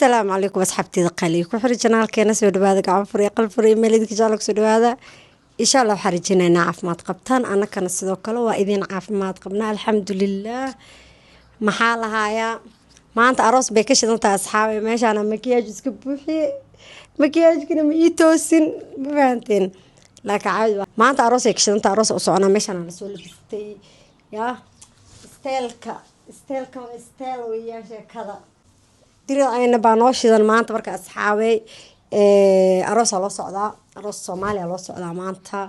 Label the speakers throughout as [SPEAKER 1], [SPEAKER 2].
[SPEAKER 1] السلام عليكم أصحابتي قالي كحر جنال كنا سود بهذا قام فري قلب فري مليد كجالك سود هذا إن شاء الله حرجنا نعرف ما تقبتان أنا كان الصدوق له وإذن عارف ما تقبنا الحمد لله محلها يا ما أنت أروس بكش أنت أصحابي ماشي أنا مكياج سكبوحي مكياج كنا ميتوسين بفهمتين لك عاد ما أنت أروس يكش أنت أروس أصلا ماشي أنا مسؤول بستي يا ستيلك ستيل ويا شيء كذا ayna baa noo shidan maanta marka asxaabay aroos loo socdaa aroos Soomaaliya loo socdaa maanta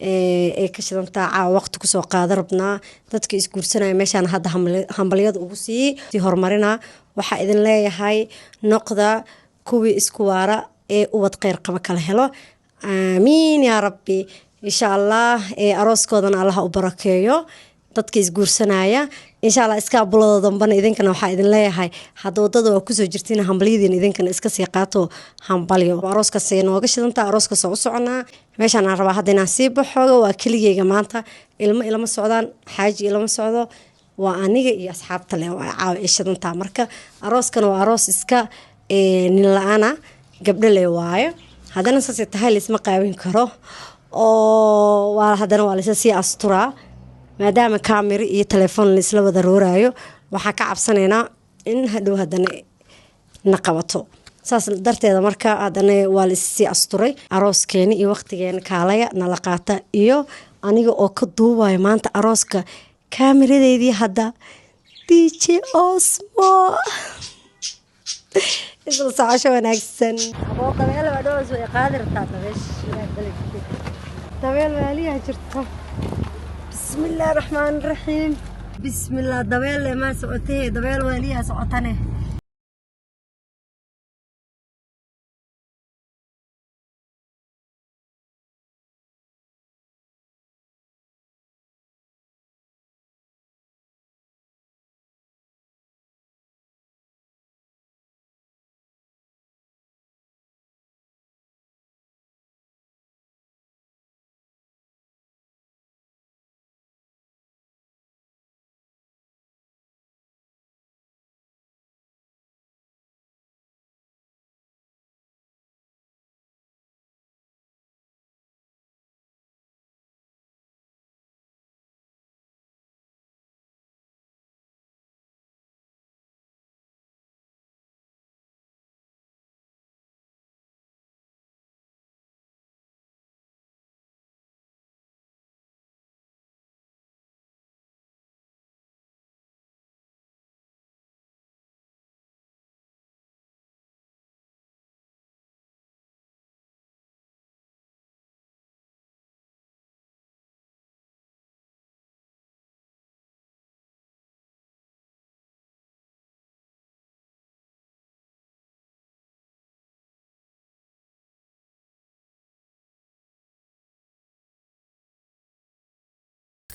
[SPEAKER 1] ee ka shidantaa caawa waqti ku soo qaad rabnaa dadka isguursanaya meeshan hadda hambaliyada ugu sii horumarina waxa idin leeyahay noqda kuwi isku waara ee ubad qeyr qaba kala helo aamiin ya rabbi insha Allah arooskoodana Allah u barakeeyo dadka isguursanaya insha Allah iska bulada dambana idinkana waxa idin leeyahay hadda wadada waa ku soo jirtiin hambaliyadiina idinkana iska sii qaato hambaliyo arooska see nooga shidanta arooska soo soconaa meeshan aan rabaa hadda inaan sii baxo waa keligeyga maanta ilma socdaan xaaji ilma socdo waa aniga iyo asxaabta leh waa caaw ishadanta marka arooskana waa aroos iska nin la'aana gabdho leh waayo hadana saasi tahay lisma qaabin karo oo waa hadana waa la sii asturaa maadaama kaamira iyo telefoon la isla wada rooraayo waxa ka cabsanaynaa in hadhow hadana naqabato saas darteeda marka hadana waa la isii asturay arooskeena iyo waqtigeena kaalaya nala qaata iyo aniga oo ka duubayo maanta arooska kaamiradeedii hadda DJ Osmo isla socosho wanaagsan aboo dabeel waa dhow soo qaadirtaa dabeel waaliya jirta بسم الله الرحمن الرحيم بسم الله دبيل ما سعوتيه دبيل واليها سعوتني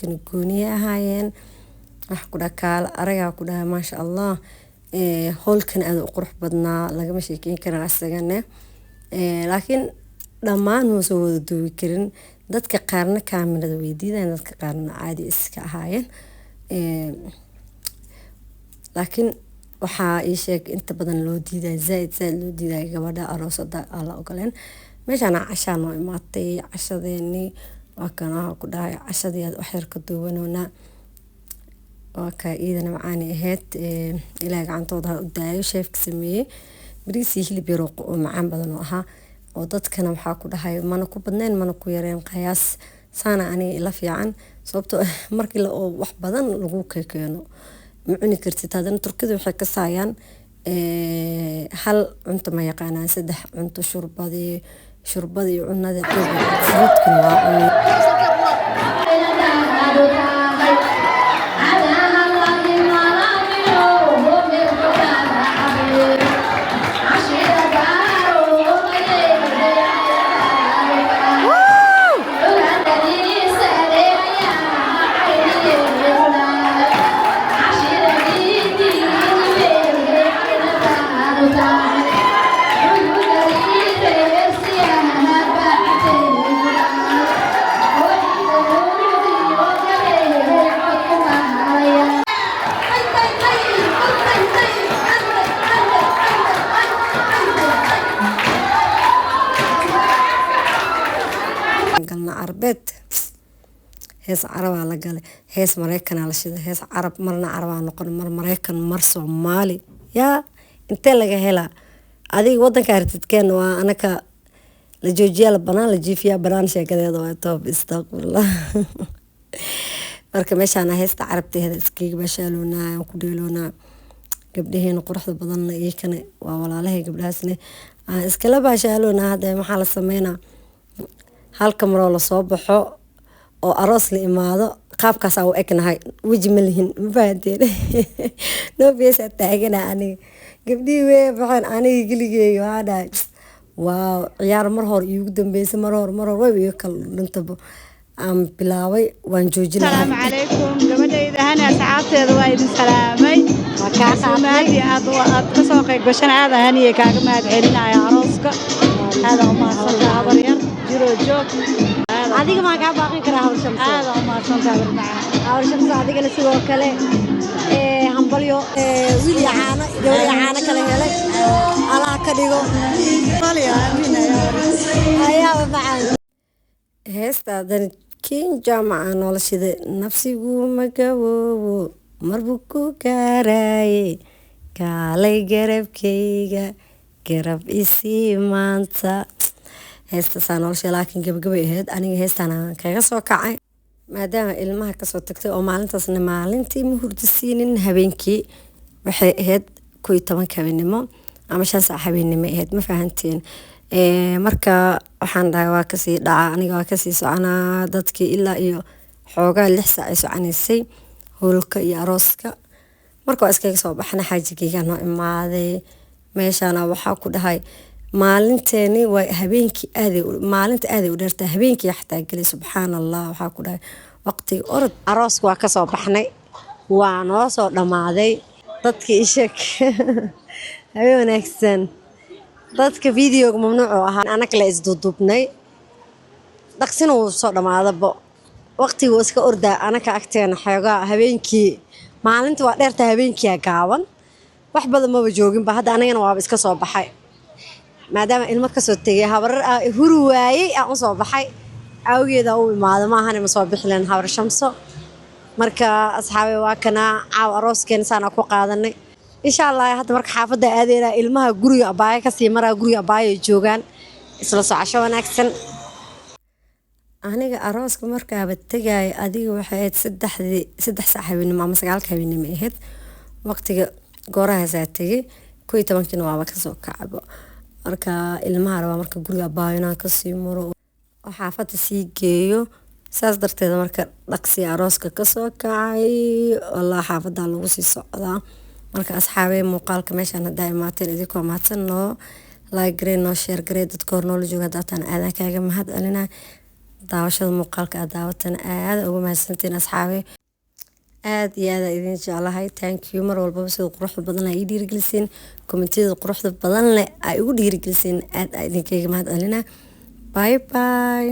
[SPEAKER 1] كانوا كونية هايين أحكوا دكال أرجع كده ما شاء الله هول كان أنا أقرح بدنا لقى مشي كان عسجنا لكن لما نوصل دوي كرن دتك قارن كامل دوي دي دتك قارن عادي إسكا هايين لكن waxaa ii sheeg inta badan loo diiday zaid loo diiday gabadha aroosada ala ogoleen meeshaan cashaan oo imaatay cashadeeni waa kana ku dhahay cashadii wax yar ka duwanoona waa ka iidana macaani ahayd ilaa gacantooda u daayo sheefka sameeyay bariisi hilib yar oo macaan badan oo ahaa oo dadkana waxaa ku dhahay mana ku badneen mana ku yareen qiyaas saana ani la fiican sababtoo markii la oo wax badan lagu keeno معوني كرتي هذا تركيز وحكي كسايان هل أنت ما يقانا سدح أنت شربادي عنا ذا فروت كنا عربات هيس عرب على قال هيس مريكان على شيء هيس عرب مرنا عرب على نقول مريكان مر صومالي يا انت لقى هلا هذه وضن كارتت كان وأنا لجوجيا لبنان لجيفيا بنان شيء كذا هذا توب استغفر الله marka meeshaan heesta carabteeda iskiga bashaaluna ku dheelona gabdhaheena quruxda badan iyo kan waa walaalahay gabdhaasna iskala bashaaluna hada maxaa la sameeyna halka maro la soo baxo oo aroos la imaado qaabkaas oo egnahay wiji malihin ma fahanteen no beesa taagana ani gabdhii way baxaan aniga giligeeyo hada waaw ciyaar mar hor iigu dambeysay mar hor way iyo kala dhintaba bilaaway waan joojinay
[SPEAKER 2] assalaamu calaykum gabadhayda hana asxaabteeda waa idin salaamay maadi aad ka soo qayb gashan aad haniye kaaga mahad celinaya arooska aad u maasanta habar yar jiro joog
[SPEAKER 1] adiga ma ka baaqi karaa hawl shamsi
[SPEAKER 2] aad u maasanta
[SPEAKER 1] hawl shamsi adigana sidoo kale hambalyo wiil yaana gabar yaana kala helay ala ka dhigo ayaa macaan heestaadan kiin jaamaca noloshada nafsigu ma gaboobo marbuu ku gaaraaye kaalay garabkayga garab isii maanta heestaasaa nolosha laakiin gabagabay ahayd aniga heestaan kaga soo kacay maadaama ilmaha kasoo tagtay oo maalintaasna maalintii ma hurdisiinin habeenkii waxay ahayd 11 habeenimo ama 5 saac habeenimo ahayd ma fahanteen marka waxaan dhahay waa kasii dhaca aniga waa kasii soconaa dadkii ilaa iyo xoogaa 6 saac ay soconaysay howlka iyo arooska marka waa iskaga soo baxna xaajigayga noo imaaday meeshaana waxaa ku dhahay maalinteeni waa habeenkii maalinta aaday u dheertaa habeenkii xataa galay subxaanallah waxaa ku dhahay waqti orod arooska waa ka soo baxnay waa noo soo dhamaaday dadkii ishak habeen wanaagsan dadka videoga mamnuuc ahaa anaga la isdudubnay dhaqsina uu soo dhamaadaba waqtigu iska ordaa anaga agteena xoogaa habeenkii maalinta waa dheertaa habeenkii gaaban wax badan ma joogin ba hadda anagana waaba iska soo baxay maadaama ilmo ka soo tagay habarar huru waayay aan u soo baxay awgeeda uu imaado ma ahan ma soo bixleen habar shamso marka asxaabe waa kana caaw arooskeena saana ku qaadanay insha Allah hadda marka xaafada aadeena ilmaha guriga abaay ka sii maraa guriga abaay joogan isla socosho wanaagsan aniga arooska markaaba tagay adiga waxay ahayd 3 saac habeenimo ama 9 habeenimo ahayd waqtiga gooraha saatay 12 waaba ka soo kacbo marka ilmaha raba marka guriga abaayna ka sii maro oo xaafada sii geeyo saas darteed marka dhaqsi arooska ka soo kacay wallah xaafada lagu sii socdaa marka asxaabay muuqaalka meeshaan haday imaateen idinko maadsan noo like green noo share grade dadka hor nool jooga daataan aadan kaaga mahad celina daawashada muuqaalka aad daawatan aad ugu mahadsantiin asxaabay aad iyo aad idin jeclahay thank you mar walba sida quruxda badan ay dhiirigeliseen commentiyada quruxda badan leh ay ugu dhiirigeliseen aad idinkaga mahad celina bye bye